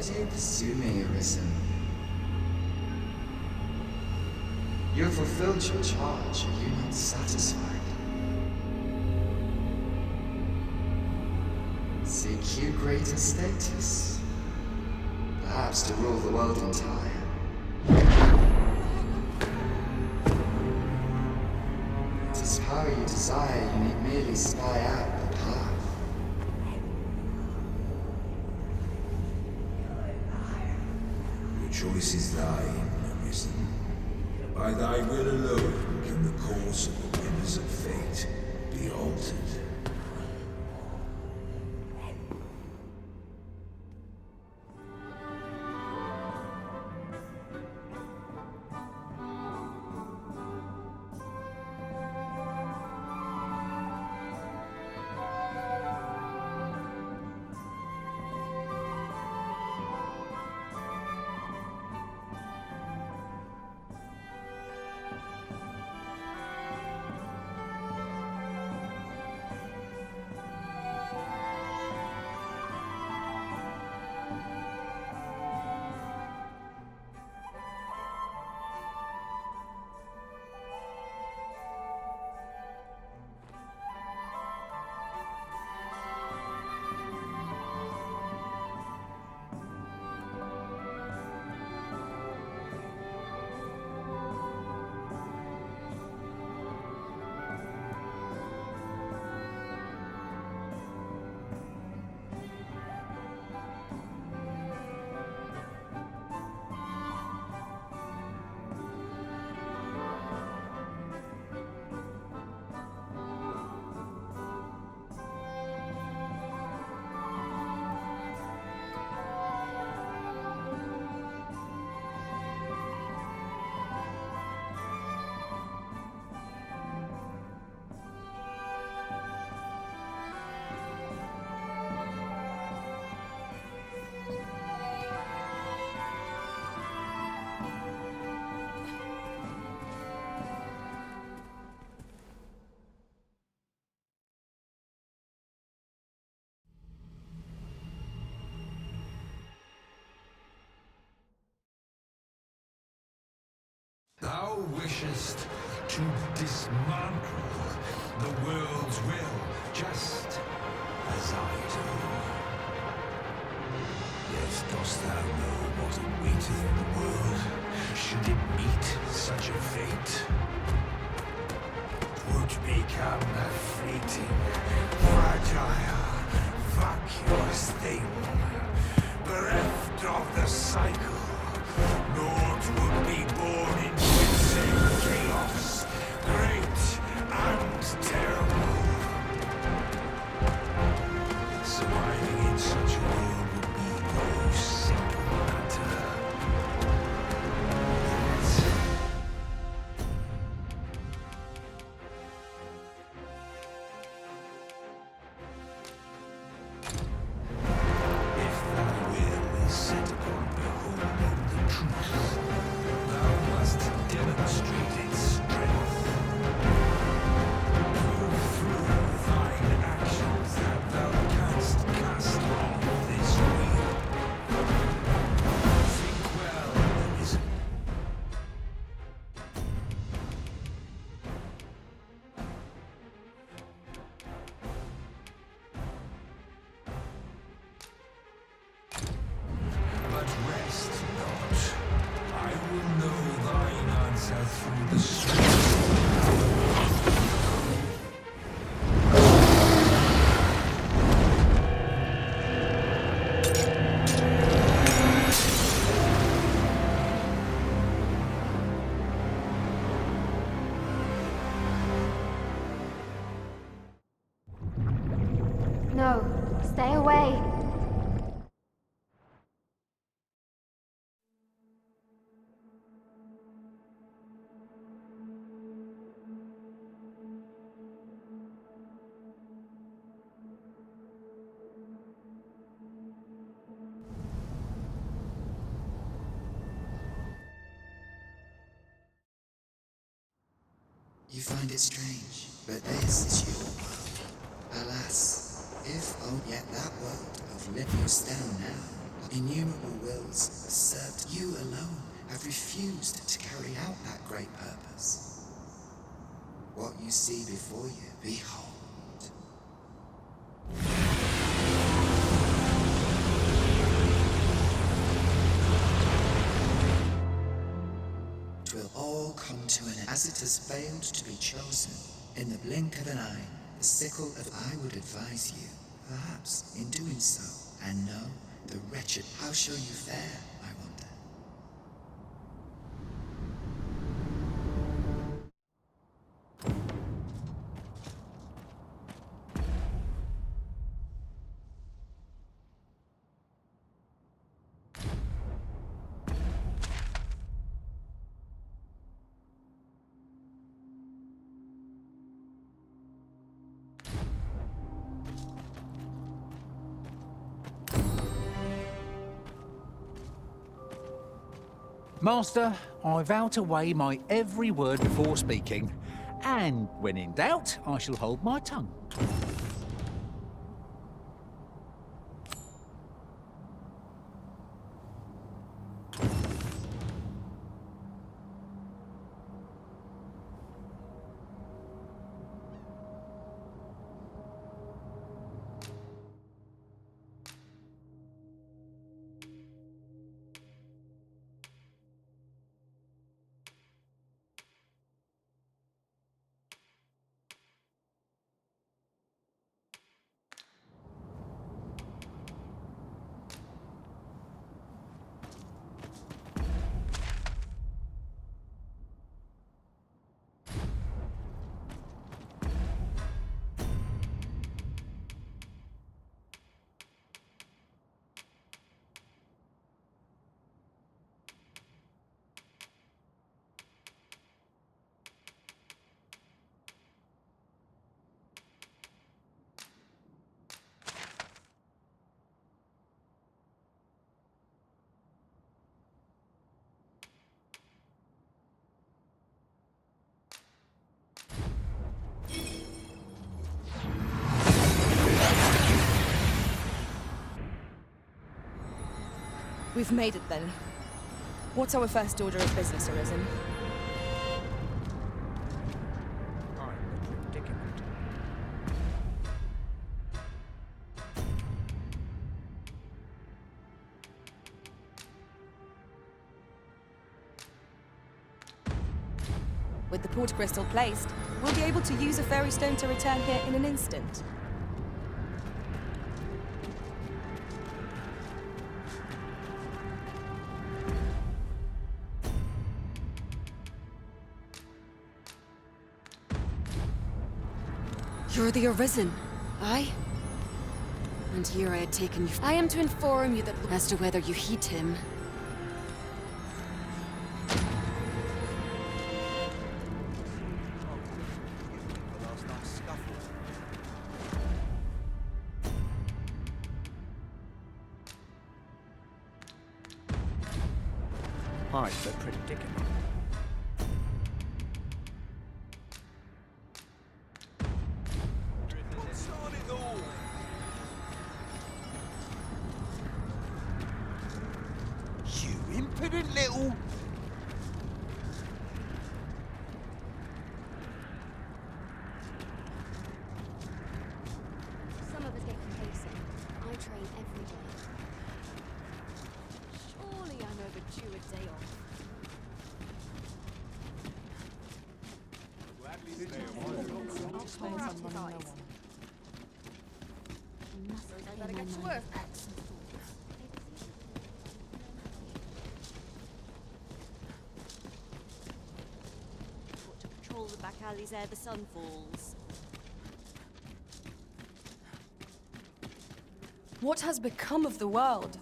do you pursue me, Arisen? You have fulfilled your charge, are you not satisfied? Seek you greater status? Perhaps to rule the world entire? It is power you desire, you need merely spy out the path. Your choice is thine, Arisen. By thy will alone can the course of the rivers of fate be altered. Thou wishest to dismantle the world's will, just as I do. Yet dost thou know what awaiteth the world, should it meet such a fate? 'Twould become a fleeting, fragile, vacuous thing, bereft of the cycle. Naught would be born in insane chaos, great and terrible. Surviving in such a world would be no simple matter. If thy will is set upon beholding the truth, thou must demonstrate its strength. Prove through thine actions that thou canst cast off this wheel. Think well, Arisen. But rest not. I will know thine answer through the strength. No, stay away. You find it strange, but this is your world. Alas, if oh yet that world of Limbo's down now, Innumerable wills have served. You alone have refused to carry out that great purpose. What you see before you, behold. 'Twill all come to an end, as it has failed to be chosen. In the blink of an eye, the sickle of I would advise you, perhaps, in doing so, and know the wretched. How shall you fare, I wonder? Master, I vow to weigh my every word before speaking, and when in doubt, I shall hold my tongue. We've made it then. What's our first order of business, Arisen? Predicament. With the port crystal placed, we'll be able to use a fairy stone to return here in an instant. You're the Arisen. Aye? And here I had taken you. I am to inform you that as to whether you heed him. Quite the predicament. You impudent little... Some of us get complacent. I train every day. Surely I'm overdue a day off. Better get to work. Got to patrol the back alleys ere the sun falls. What has become of the world?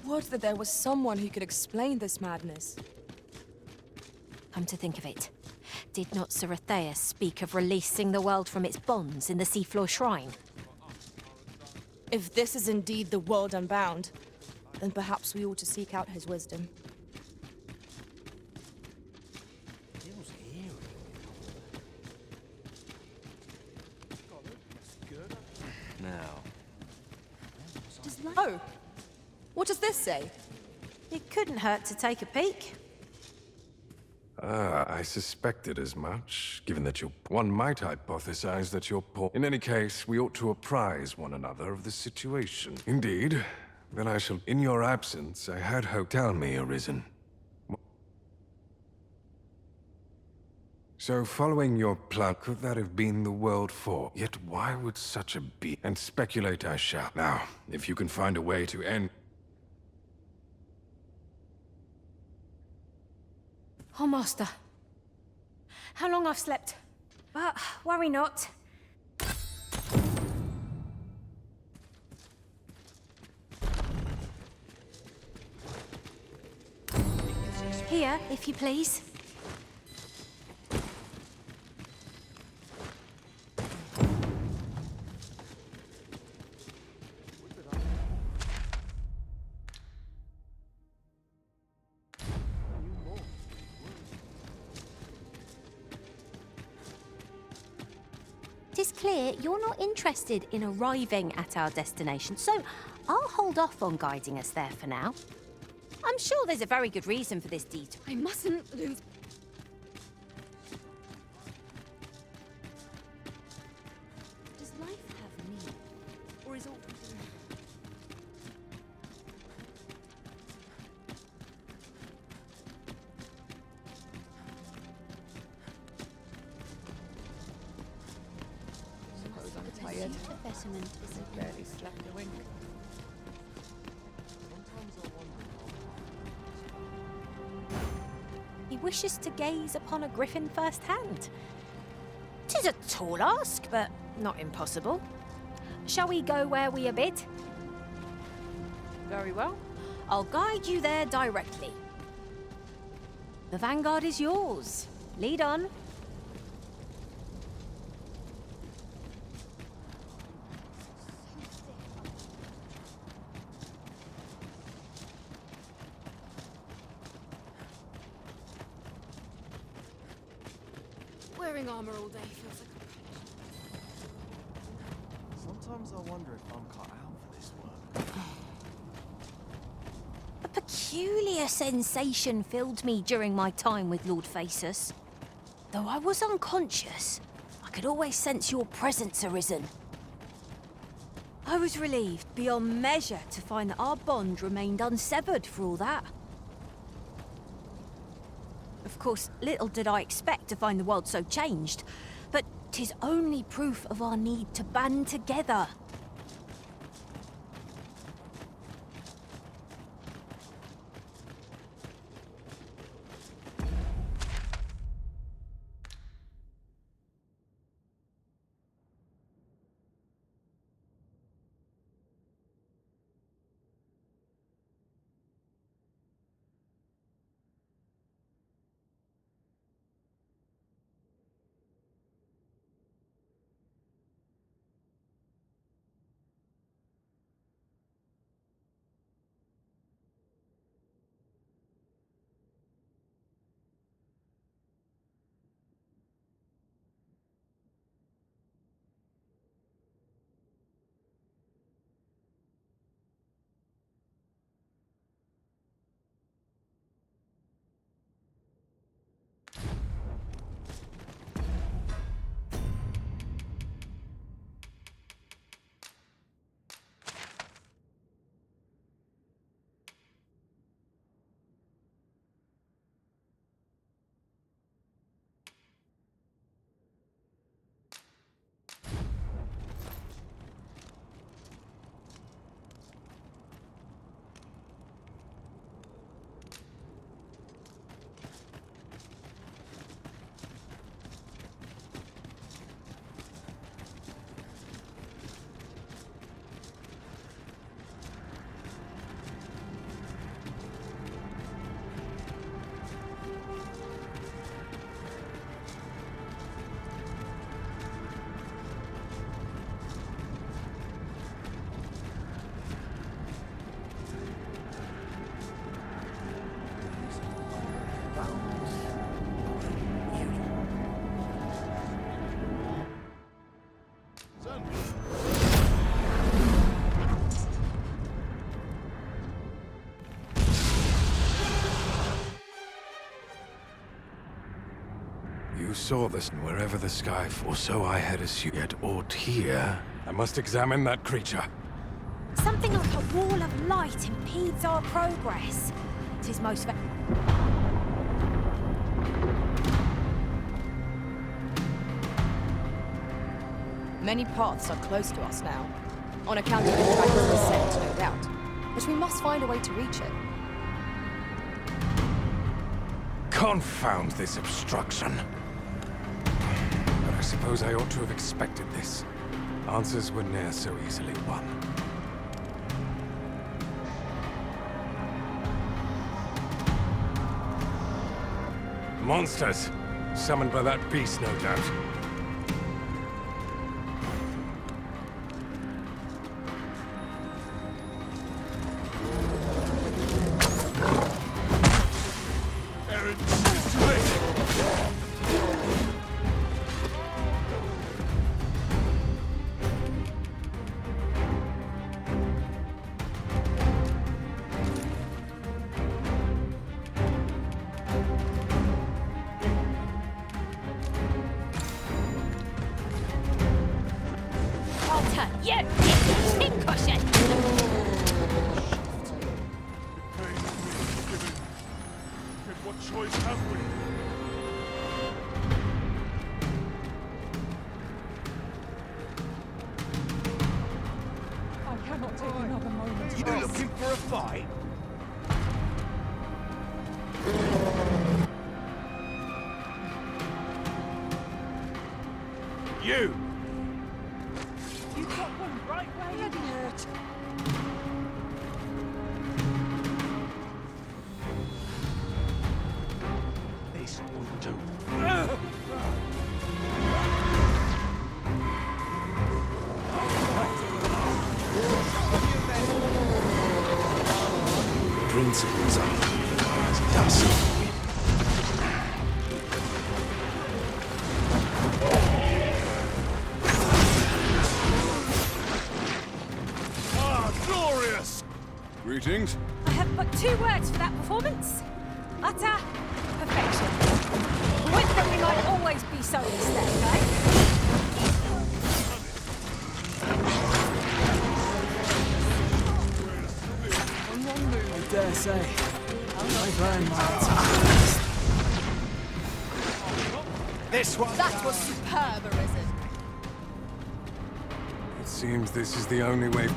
Would that there was someone who could explain this madness. Come to think of it, did not Sir Atheus speak of releasing the world from its bonds in the seafloor shrine? If this is indeed the world unbound, then perhaps we ought to seek out his wisdom. Now. Oh! What does this say? It couldn't hurt to take a peek. Ah, I suspected as much, given that one might hypothesize that you're poor. In any case, we ought to apprise one another of the situation. Indeed. Then I shall... In your absence, I had hoped... Tell me, Arisen. So, following your plan, could that have been the world for? Yet why would such a be... And speculate I shall. Now, if you can find a way to end... Oh, Master. How long I've slept. But worry not. Here, if you please. It's clear you're not interested in arriving at our destination, so I'll hold off on guiding us there for now. I'm sure there's a very good reason for this detour. I mustn't lose... Does life have meaning? Or is all... The betterment isn't Barely slept a wink. He wishes to gaze upon a griffin firsthand. 'Tis a tall ask, but not impossible. Shall we go where we are bid? Very well. I'll guide you there directly. The vanguard is yours. Lead on. Wearing armor all day feels like Sometimes I wonder if I'm cut out for this work. A peculiar sensation filled me during my time with Lord Phaesus. Though I was unconscious, I could always sense your presence, Arisen. I was relieved beyond measure to find that our bond remained unsevered for all that. Of course, little did I expect to find the world so changed, but 'tis only proof of our need to band together. saw this wherever the sky, or so I had assumed. Yet aught here. I must examine that creature. Something like a wall of light impedes our progress. It is most... Many paths are close to us now, on account of the dragon's descent, no doubt. But we must find a way to reach it. Confound this obstruction. But I suppose I ought to have expected this. Answers were ne'er so easily won. Monsters! Summoned by that beast, no doubt. Principles are as dust. Glorious! Greetings. I have but 2 words for that performance. Utter perfection. Would that we might always be so instead, eh? I dare say, I've earned my time. This one. That was superb, Arisen. It seems this is the only way.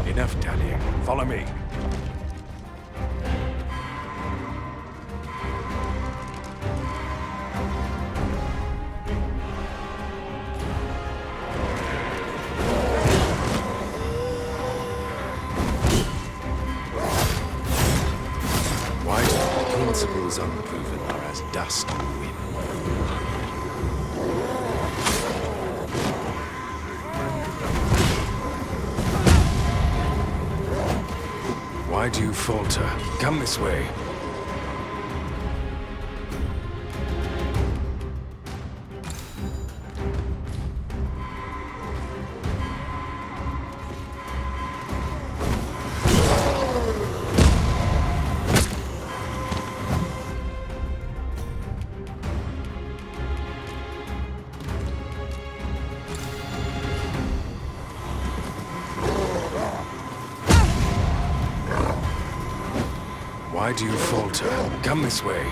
Enough dallying. Follow me. Why principles unproven are as dust and wind. Why do you falter? Come this way. Why do you falter? Come this way.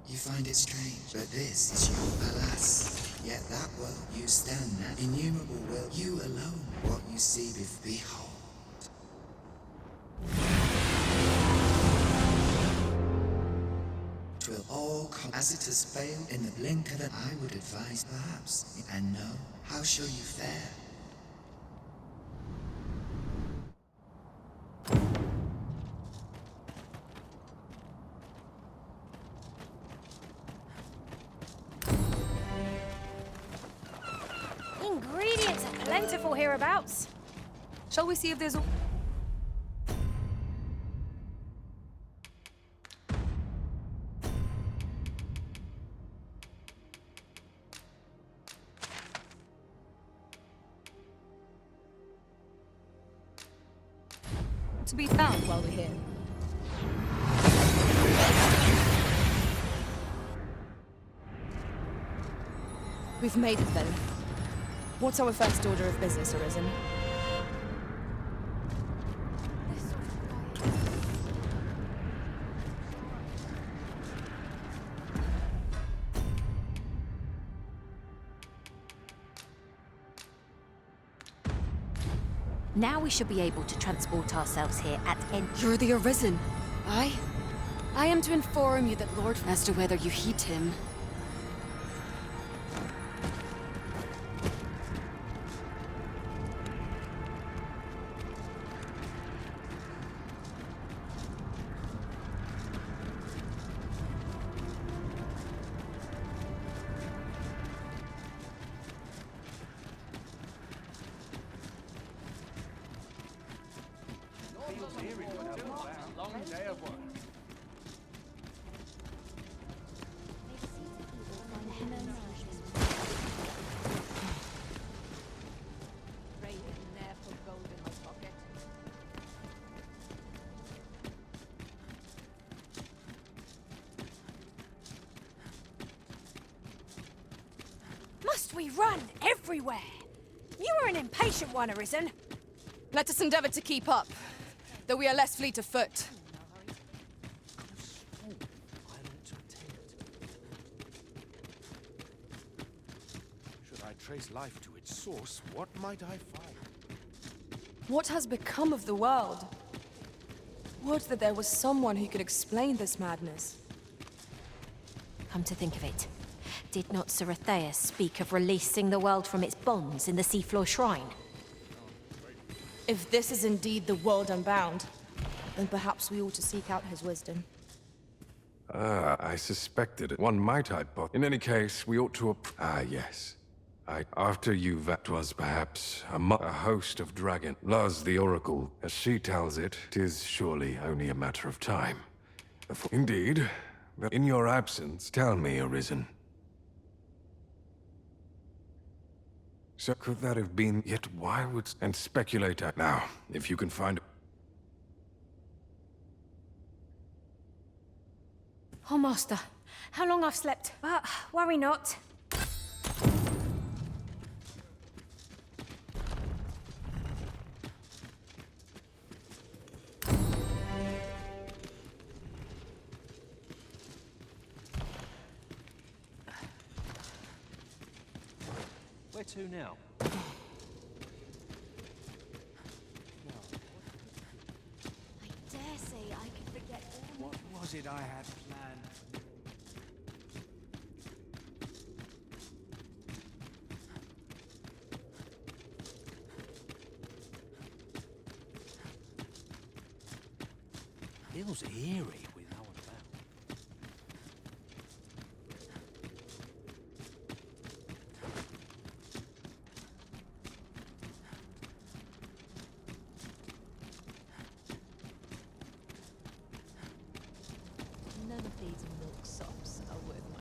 You find it strange, but this is your alas. Yet that world you stand at, innumerable will, you alone, what you see behold. Twill all come as it has failed in the blink of an eye would advise, perhaps, and know, how shall you fare? Ingredients are plentiful hereabouts. Shall we see if there's a... to be found while we're here? We've made it then. What's our first order of business, Arisen? Now we should be able to transport ourselves here at any... You're the Arisen. I am to inform you that Lord... As to whether you heed him. Must we run everywhere? You are an impatient one, Arisen. Let us endeavor to keep up, though we are less fleet of foot. Should I trace life to its source, what might I find? What has become of the world? Would that there was someone who could explain this madness. Come to think of it, did not Ceratheus speak of releasing the world from its bonds in the seafloor shrine? If this is indeed the world unbound, then perhaps we ought to seek out his wisdom. I suspected it. One might hypothesize. In any case, we ought to... yes. After you, that was perhaps a host of dragon. Luz the Oracle, as she tells it, 'tis surely only a matter of time. Indeed, but in your absence, tell me, Arisen. So could that have been... Yet why would... And speculate now, if you can find... Oh, Master, how long I've slept. But worry not. to now? I dare say I could forget all. What was it I had planned? Feels eerie.